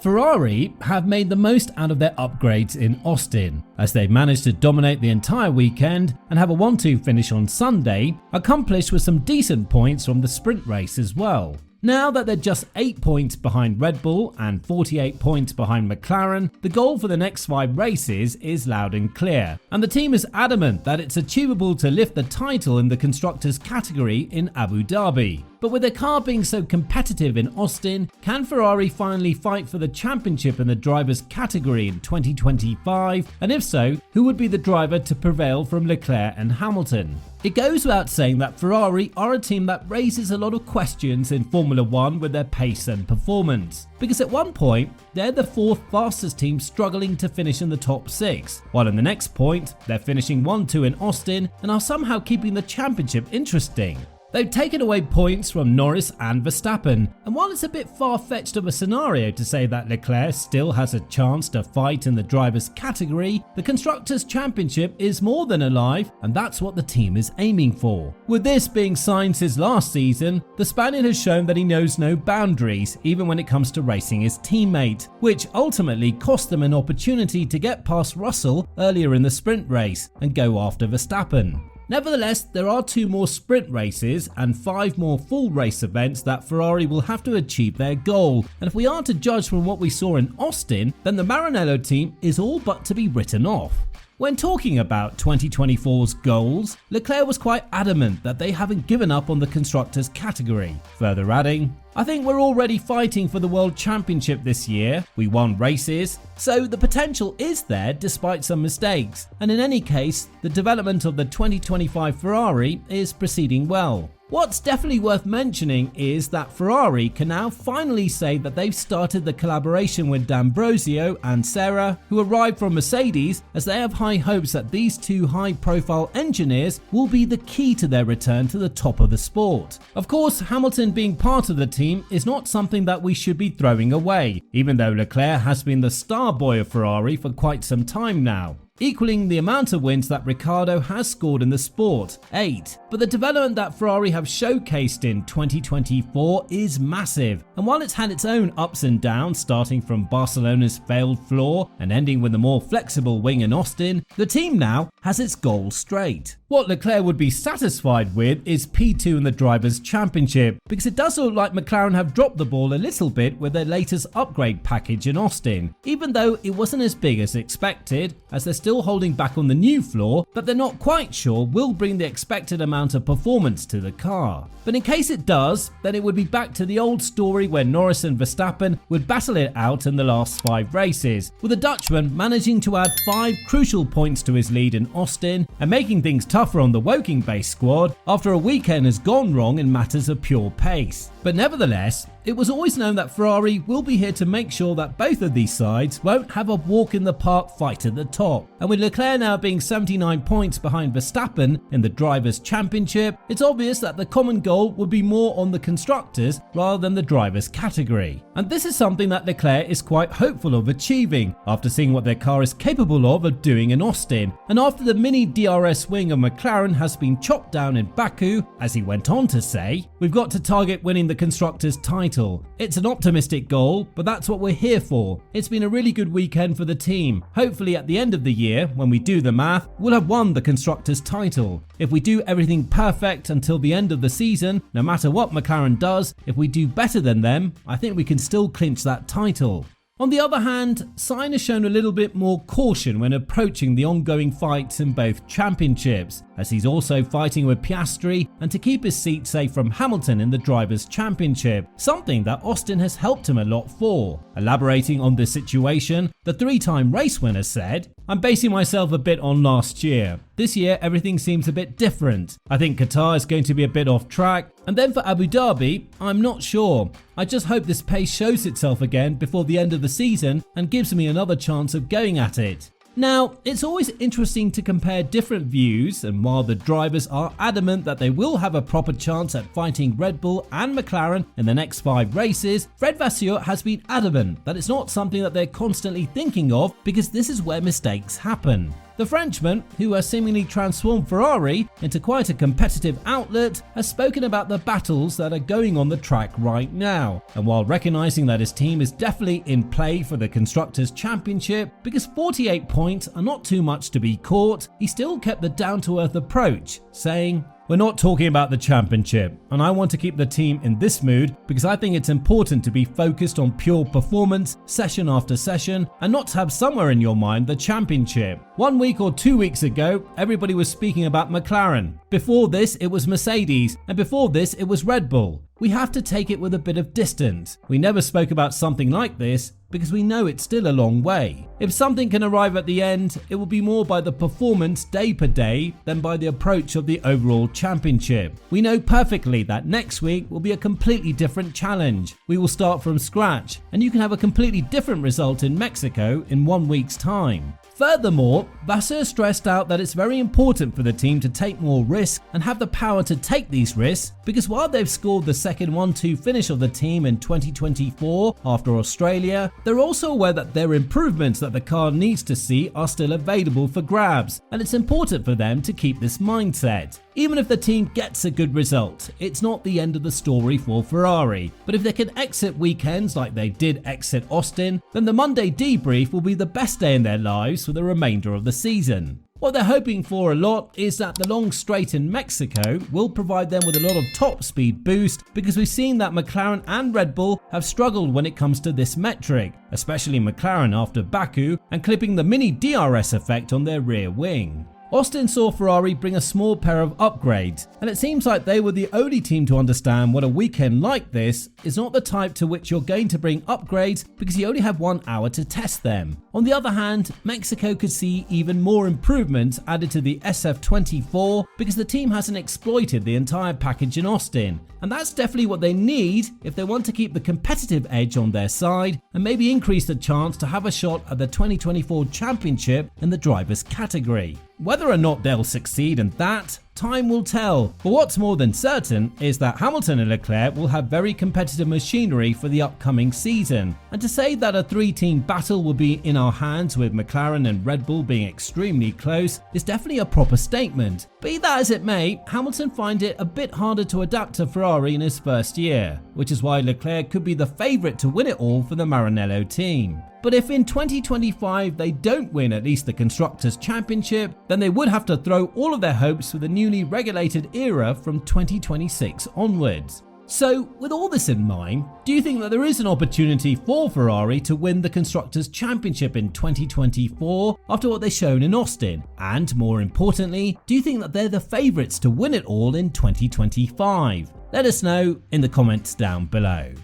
Ferrari have made the most out of their upgrades in Austin, as they managed to dominate the entire weekend and have a 1-2 finish on Sunday, accomplished with some decent points from the sprint race as well. Now that they're just 8 points behind Red Bull and 48 points behind McLaren, the goal for the next 5 races is loud and clear, and the team is adamant that it's achievable to lift the title in the constructors category in Abu Dhabi. But with their car being so competitive in Austin, can Ferrari finally fight for the championship in the drivers category in 2025? And if so, who would be the driver to prevail from Leclerc and Hamilton? It goes without saying that Ferrari are a team that raises a lot of questions in Formula 1 with their pace and performance. Because at one point, they're the 4th fastest team struggling to finish in the top 6, while in the next point, they're finishing 1-2 in Austin and are somehow keeping the championship interesting. They've taken away points from Norris and Verstappen, and while it's a bit far-fetched of a scenario to say that Leclerc still has a chance to fight in the drivers category, the Constructors' Championship is more than alive, and that's what the team is aiming for. With this being Sainz's last season, the Spaniard has shown that he knows no boundaries, even when it comes to racing his teammate, which ultimately cost them an opportunity to get past Russell earlier in the sprint race and go after Verstappen. Nevertheless, there are 2 more sprint races and 5 more full race events that Ferrari will have to achieve their goal, and if we are to judge from what we saw in Austin, then the Maranello team is all but to be written off. When talking about 2024's goals, Leclerc was quite adamant that they haven't given up on the constructors category, further adding, "I think we're already fighting for the World Championship this year, we won races, so the potential is there despite some mistakes, and in any case, the development of the 2025 Ferrari is proceeding well." What's definitely worth mentioning is that Ferrari can now finally say that they've started the collaboration with D'Ambrosio and Serra, who arrived from Mercedes, as they have high hopes that these 2 high-profile engineers will be the key to their return to the top of the sport. Of course, Hamilton being part of the team is not something that we should be throwing away, even though Leclerc has been the star boy of Ferrari for quite some time now, equaling the amount of wins that Ricciardo has scored in the sport, 8. But the development that Ferrari have showcased in 2024 is massive, and while it's had its own ups and downs, starting from Barcelona's failed floor and ending with a more flexible wing in Austin, the team now has its goals straight. What Leclerc would be satisfied with is P2 in the Drivers' Championship, because it does look like McLaren have dropped the ball a little bit with their latest upgrade package in Austin, even though it wasn't as big as expected, as they're still holding back on the new floor that they're not quite sure will bring the expected amount of performance to the car. But in case it does, then it would be back to the old story where Norris and Verstappen would battle it out in the last 5 races, with the Dutchman managing to add 5 crucial points to his lead in Austin and making things tougher on the Woking-based squad after a weekend has gone wrong in matters of pure pace. But nevertheless, it was always known that Ferrari will be here to make sure that both of these sides won't have a walk in the park fight at the top. And with Leclerc now being 79 points behind Verstappen in the Drivers' Championship, it's obvious that the common goal would be more on the constructors rather than the drivers category. And this is something that Leclerc is quite hopeful of achieving after seeing what their car is capable of doing in Austin, and after the mini DRS wing of McLaren has been chopped down in Baku, as he went on to say, "We've got to target winning the constructors title. It's an optimistic goal, but that's what we're here for. It's been a really good weekend for the team. Hopefully at the end of the year, when we do the math, we'll have won the constructors title. If we do everything perfect until the end of the season, no matter what McLaren does, if we do better than them, I think we can still clinch that title." On the other hand, Sainz has shown a little bit more caution when approaching the ongoing fights in both championships, as he's also fighting with Piastri and to keep his seat safe from Hamilton in the Drivers' Championship, something that Austin has helped him a lot for. Elaborating on this situation, the 3-time race winner said, "I'm basing myself a bit on last year. This year everything seems a bit different. I think Qatar is going to be a bit off track, and then for Abu Dhabi, I'm not sure. I just hope this pace shows itself again before the end of the season and gives me another chance of going at it." Now, it's always interesting to compare different views, and while the drivers are adamant that they will have a proper chance at fighting Red Bull and McLaren in the next 5 races, Fred Vasseur has been adamant that it's not something that they're constantly thinking of because this is where mistakes happen. The Frenchman, who has seemingly transformed Ferrari into quite a competitive outlet, has spoken about the battles that are going on the track right now, and while recognizing that his team is definitely in play for the Constructors' Championship because 48 points are not too much to be caught, he still kept the down-to-earth approach, saying, "We're not talking about the championship, and I want to keep the team in this mood because I think it's important to be focused on pure performance session after session and not to have somewhere in your mind the championship." 1 week or 2 weeks ago, everybody was speaking about McLaren. Before this, it was Mercedes, and before this, it was Red Bull. We have to take it with a bit of distance. We never spoke about something like this because we know it's still a long way. If something can arrive at the end, it will be more by the performance day per day than by the approach of the overall championship. We know perfectly that next week will be a completely different challenge. We will start from scratch, and you can have a completely different result in Mexico in 1 week's time. Furthermore, Vasseur stressed out that it's very important for the team to take more risks and have the power to take these risks because while they've scored the second 1-2 finish of the team in 2024 after Australia, they're also aware that there are improvements that the car needs to see are still available for grabs, and it's important for them to keep this mindset. Even if the team gets a good result, it's not the end of the story for Ferrari, but if they can exit weekends like they did exit Austin, then the Monday debrief will be the best day in their lives for the remainder of the season. What they're hoping for a lot is that the long straight in Mexico will provide them with a lot of top speed boost because we've seen that McLaren and Red Bull have struggled when it comes to this metric, especially McLaren after Baku and clipping the mini DRS effect on their rear wing. Austin saw Ferrari bring a small pair of upgrades, and it seems like they were the only team to understand what a weekend like this is not the type to which you're going to bring upgrades because you only have 1 hour to test them. On the other hand, Mexico could see even more improvements added to the SF24 because the team hasn't exploited the entire package in Austin, and that's definitely what they need if they want to keep the competitive edge on their side and maybe increase the chance to have a shot at the 2024 championship in the drivers category. Whether or not they'll succeed in that, time will tell, but what's more than certain is that Hamilton and Leclerc will have very competitive machinery for the upcoming season, and to say that a 3-team battle will be in our hands with McLaren and Red Bull being extremely close is definitely a proper statement. Be that as it may, Hamilton finds it a bit harder to adapt to Ferrari in his first year, which is why Leclerc could be the favourite to win it all for the Maranello team. But if in 2025 they don't win at least the Constructors' Championship, then they would have to throw all of their hopes for the newly regulated era from 2026 onwards. So, with all this in mind, do you think that there is an opportunity for Ferrari to win the Constructors' Championship in 2024 after what they've shown in Austin? And more importantly, do you think that they're the favourites to win it all in 2025? Let us know in the comments down below.